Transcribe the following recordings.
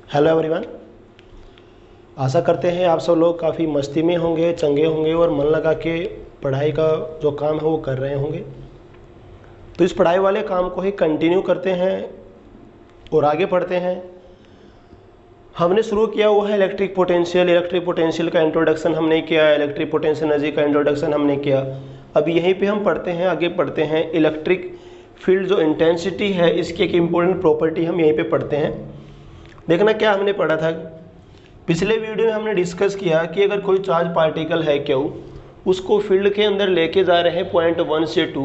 Hello everyone, आशा करते हैं आप सब लोग काफ़ी मस्ती में होंगे, चंगे होंगे और मन लगा के पढ़ाई का जो काम है वो कर रहे होंगे। तो इस पढ़ाई वाले काम को ही कंटिन्यू करते हैं और आगे पढ़ते हैं। हमने शुरू किया हुआ है इलेक्ट्रिक पोटेंशियल का इंट्रोडक्शन हमने किया, इलेक्ट्रिक पोटेंशियल एनर्जी का इंट्रोडक्शन हमने किया। अब यहीं पे हम पढ़ते हैं, आगे पढ़ते हैं इलेक्ट्रिक फील्ड जो इंटेंसिटी है इसकी एक इम्पोर्टेंट प्रॉपर्टी हम यहीं पे पढ़ते हैं। देखना क्या हमने पढ़ा था, पिछले वीडियो में हमने डिस्कस किया कि अगर कोई चार्ज पार्टिकल है क्यू, उसको फील्ड के अंदर लेके जा रहे हैं पॉइंट 1 से 2,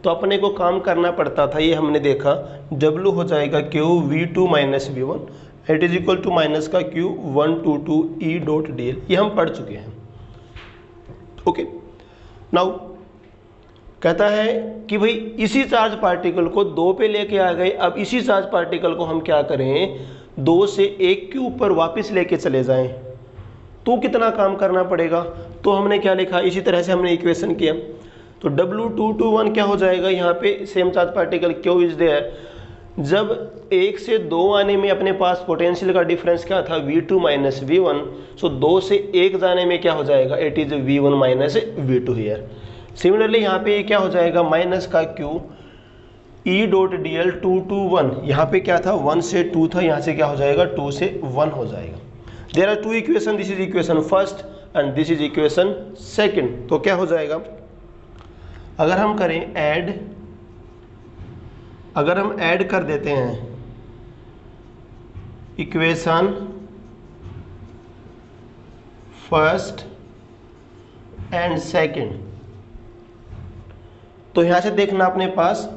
तो अपने को काम करना पड़ता था। ये हमने देखा W हो जाएगा Q V2 minus V1 it is equal to minus का Q122 E डॉट dl। ये हम पढ़ चुके हैं। ओके, नाउ कहता है कि भाई इसी चार्ज पार्टिकल को 2 पे लेके आ गए। अब इसी चार्ज पार्टिकल को हम क्या करें, 2 से 1 के ऊपर वापस लेके चले जाएं, तो कितना काम करना पड़ेगा। तो हमने क्या लिखा, इसी तरह से हमने इक्वेशन किया। तो W221 क्या हो जाएगा, यहाँ पे same charge particle Q is there. जब 1 से 2 आने में अपने पास पोटेंशियल का डिफरेंस क्या था, V2 माइनस V1। सो 2 से 1 जाने में क्या हो जाएगा, it is V1 minus V2 here. Similarly यहाँ पे क्या हो जाएगा, माइनस का Q E dot dl 2 to 1। यहाँ पे क्या था, 1 से 2 था, यहाँ से क्या हो जाएगा 2 से 1 हो जाएगा। There are 2 equation, this is equation first and this is equation second. तो क्या हो जाएगा, अगर हम करें ऐड, अगर हम ऐड कर देते हैं इक्वेशन फर्स्ट एंड सेकंड, तो यहां से देखना अपने पास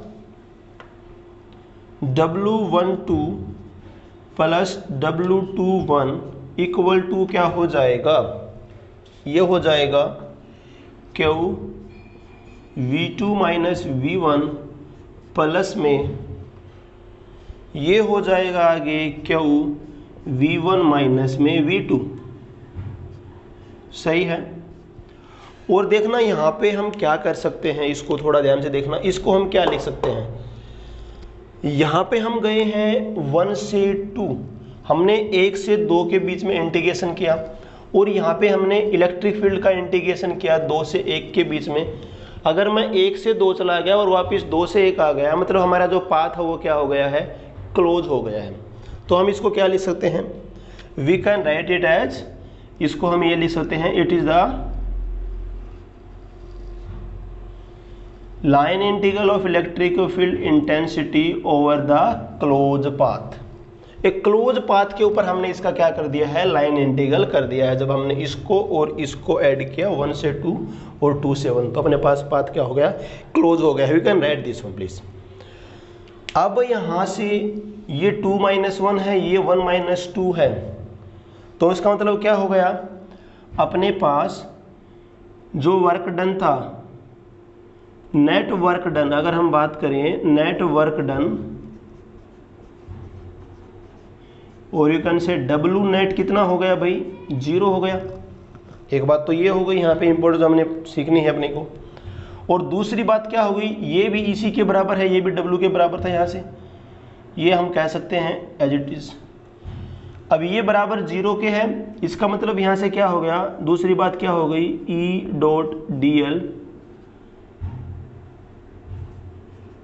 W12 plus W21 equal to क्या हो जाएगा, ये हो जाएगा Q V2 minus V1 plus में ये हो जाएगा आगे Q V1 माइनस में V2। सही है। और देखना यहाँ पे हम क्या कर सकते हैं, इसको थोड़ा ध्यान से देखना। इसको हम क्या लिख सकते हैं, यहाँ पे हम गए हैं 1 से 2, हमने 1 से 2 के बीच में इंटीग्रेशन किया, और यहाँ पे हमने इलेक्ट्रिक फील्ड का इंटीग्रेशन किया 2 से 1 के बीच में। अगर मैं 1 से 2 चला गया और वापस 2 से 1 आ गया, मतलब हमारा जो पाथ है वो क्या हो गया है, क्लोज हो गया है। तो हम इसको क्या लिख सकते हैं, we can write it as, इसको हम ये लिख सकते हैं, it is the line integral of electric field intensity over the close path. एक क्लोज पाथ के ऊपर हमने इसका क्या कर दिया है, लाइन इंटीग्रल कर दिया है। जब हमने इसको और इसको ऐड किया 1 से 2 और 2 से 1, तो अपने पास पाथ क्या हो गया, क्लोज हो गया। We can write this one please. अब यहाँ से ये 2 माइनस 1 है, ये 1 माइनस 2 है, तो इसका मतलब क्या हो गया, अपने पास जो वर्क डन था, नेट वर्क डन, अगर हम बात करें नेट वर्क डन, और you can say W net कितना हो गया भाई, 0 हो गया। एक बात तो ये हो गई यहाँ पे इंपॉर्टेंट, हमने सीखनी है अपने को। और दूसरी बात क्या हो गई, ये भी इसी के बराबर है, ये भी W के बराबर था, यहाँ से ये हम कह सकते हैं एज इट इज। अब ये बराबर 0 के है, इसका मतलब यहाँ से क्या हो गया, दूसरी बात क्या हो गई, E dot dl,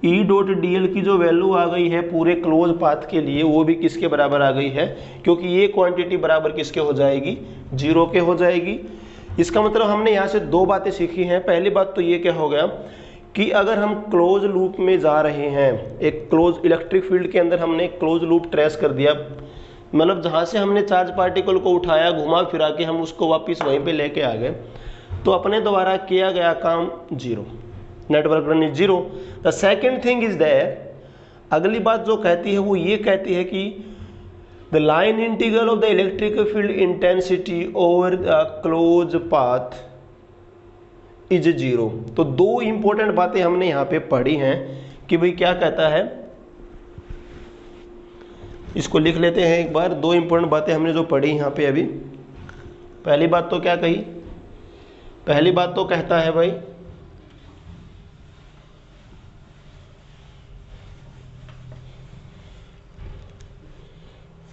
E dot dl की जो वैल्यू आ गई है पूरे क्लोज पाथ के लिए, वो भी किसके बराबर आ गई है, क्योंकि ये क्वांटिटी बराबर किसके हो जाएगी, 0 के हो जाएगी। इसका मतलब हमने यहाँ से 2 बातें सीखी हैं। पहली बात तो ये क्या हो गया कि अगर हम क्लोज लूप में जा रहे हैं, एक क्लोज इलेक्ट्रिक फील्ड के अंदर हमने क्लोज लूप ट्रेस कर दिया, मतलब जहाँ से हमने चार्ज पार्टिकल को उठाया, घुमा फिरा के हम उसको वापस वहीं पे लेके आ गए, तो अपने द्वारा किया गया काम 0, network run is 0। The second thing is that, अगली बात जो कहती है वो ये कहती है कि the line integral of the electric field intensity over the close path is 0। तो 2 इंपॉर्टेंट बातें हमने यहाँ पे पढ़ी हैं कि भाई क्या कहता है, इसको लिख लेते हैं एक बार। 2 इंपॉर्टेंट बातें हमने जो पढ़ी यहाँ पे अभी। पहली बात तो क्या कही, पहली बात तो कहता है भाई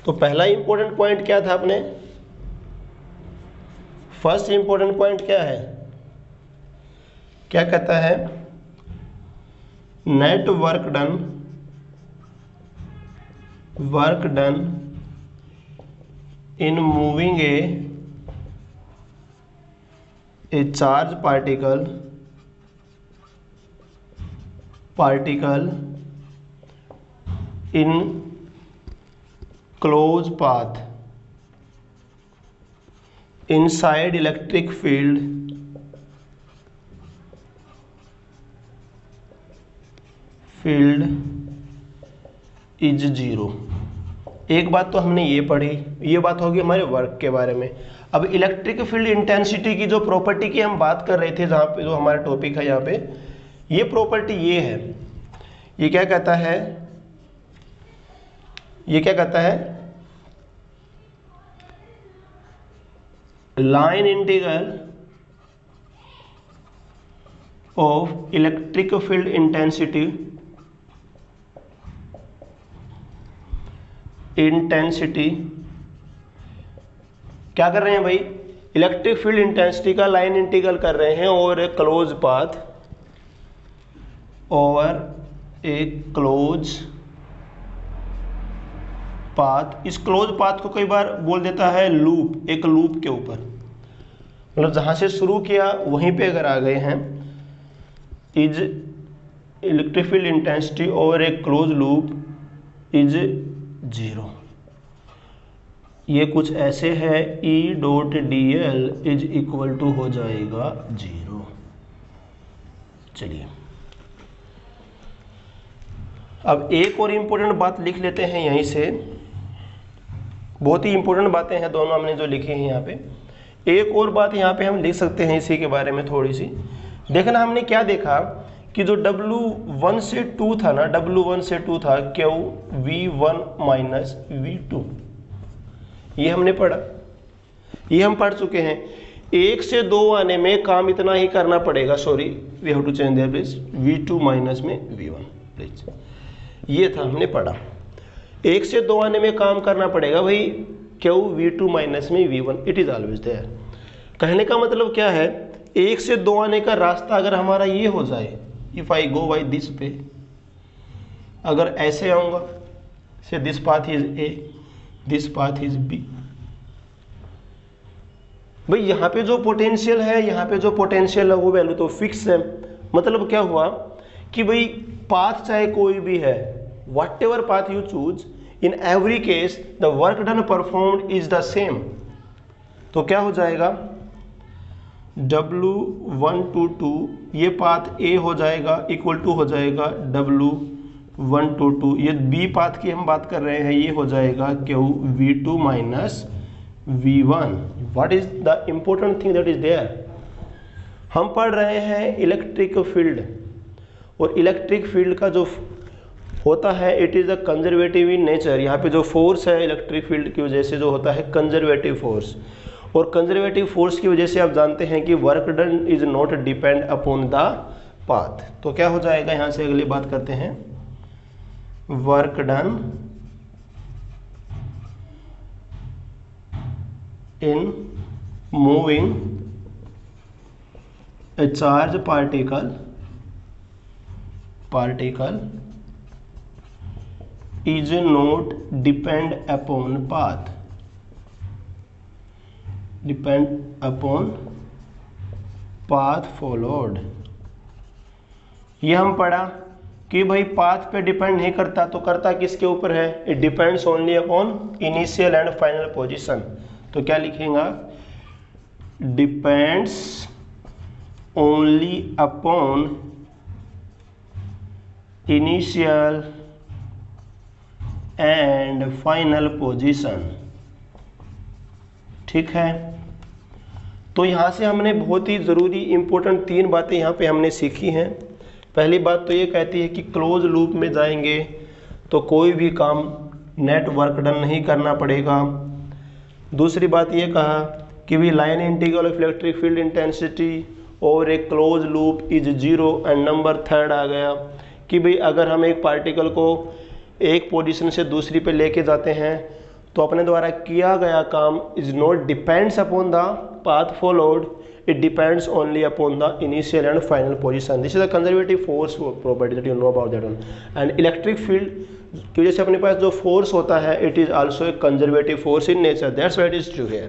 तो पहला इंपॉर्टेंट पॉइंट क्या था अपने, फर्स्ट इंपॉर्टेंट पॉइंट क्या है, क्या कहता है, net work done in moving A charge particle in closed path inside electric field is 0। एक बात तो हमने ये पढ़ी, ये बात होगी हमारे वर्क के बारे में। अब इलेक्ट्रिक फील्ड इंटेंसिटी की जो प्रॉपर्टी की हम बात कर रहे थे, जहाँ पे जो हमारा टॉपिक है यहाँ पे, ये प्रॉपर्टी ये है, ये क्या कहता है, ये क्या कहता है, line integral of electric field intensity क्या कर रहे हैं भाई, इलेक्ट्रिक फील्ड इंटेंसिटी का लाइन इंटीग्रल कर रहे हैं और एक क्लोज पाथ इस क्लोज पाथ को कई बार बोल देता है लूप, एक लूप के ऊपर, मतलब जहां से शुरू किया वहीं पे अगर आ गए हैं, इज इलेक्ट्रिक फील्ड इंटेंसिटी और एक क्लोज लूप इज 0। ये कुछ ऐसे है, E dot dl is equal to हो जाएगा 0। चलिए अब एक और इम्पोर्टेंट बात लिख लेते हैं यहीं से, बहुत ही इंपॉर्टेंट बातें हैं दोनों हमने जो लिखी हैं यहाँ पे। एक और बात यहाँ पे हम लिख सकते हैं इसी के बारे में थोड़ी सी। देखना हमने क्या देखा कि जो W1 से 2 था ना, W1 से 2 था Q V1 माइनस V2, ये हमने पढ़ा, ये हम पढ़ चुके हैं। 1 से 2 आने में काम इतना ही करना पड़ेगा, sorry we have to change there please, V2 minus में V1 प्लीज, ये था हमने पढ़ा। 1 से 2 आने में काम करना पड़ेगा भाई, Q V2 माइनस में V1, it is always there. कहने का मतलब क्या है, 1 से 2 आने का रास्ता अगर हमारा ये हो जाए, if I go by this पे, अगर ऐसे आऊंगा से this path is A, this path is B, भाई यहाँ पे जो पोटेंशियल है, यहाँ पे जो पोटेंशियल है वो वैल्यू तो फिक्स है। मतलब क्या हुआ कि भाई पाथ चाहे कोई भी है, what ever path you choose, in every case the work done performed is the same. तो क्या हो जाएगा, W122 ये पाथ A हो जाएगा इक्वल टू हो जाएगा W122, ये B पाथ की हम बात कर रहे हैं, ये हो जाएगा Q V2 minus V1। What is the important thing that is there, हम पढ़ रहे हैं इलेक्ट्रिक फील्ड, और इलेक्ट्रिक फील्ड का जो होता है it is a conservative in nature. यहाँ पे जो फोर्स है इलेक्ट्रिक फील्ड की वजह से जो होता है कंजर्वेटिव फोर्स, और कंजर्वेटिव फोर्स की वजह से आप जानते हैं कि work done is not depend upon the path. तो क्या हो जाएगा, यहाँ से अगली बात करते हैं, work done in moving A charge particle is not depend upon path, depend upon path followed। ये हम पढ़ा कि भाई पाथ पे डिपेंड नहीं करता, तो करता किसके ऊपर है, it depends only upon initial and final position. तो क्या लिखेगा, depends only upon initial and final position. ठीक है, तो यहाँ से हमने बहुत ही ज़रूरी इंपॉर्टेंट 3 बातें यहाँ पे हमने सीखी हैं। पहली बात तो ये कहती है कि क्लोज लूप में जाएंगे तो कोई भी काम नेट वर्क डन नहीं करना पड़ेगा। दूसरी बात ये कहा कि भी line integral of electric field intensity और एक close loop is 0। And number 3 आ गया कि भाई अगर हम एक पार्टिकल को एक पोजीशन से दूसरी पे लेके जाते हैं तो अपने द्वारा किया गया काम is not depends upon the path followed, it depends only upon the initial and final position. This is a conservative force property that you know about that one. And electric field की वजह से अपने पास जो force होता है, it is also a conservative force in nature. That's why it is true here.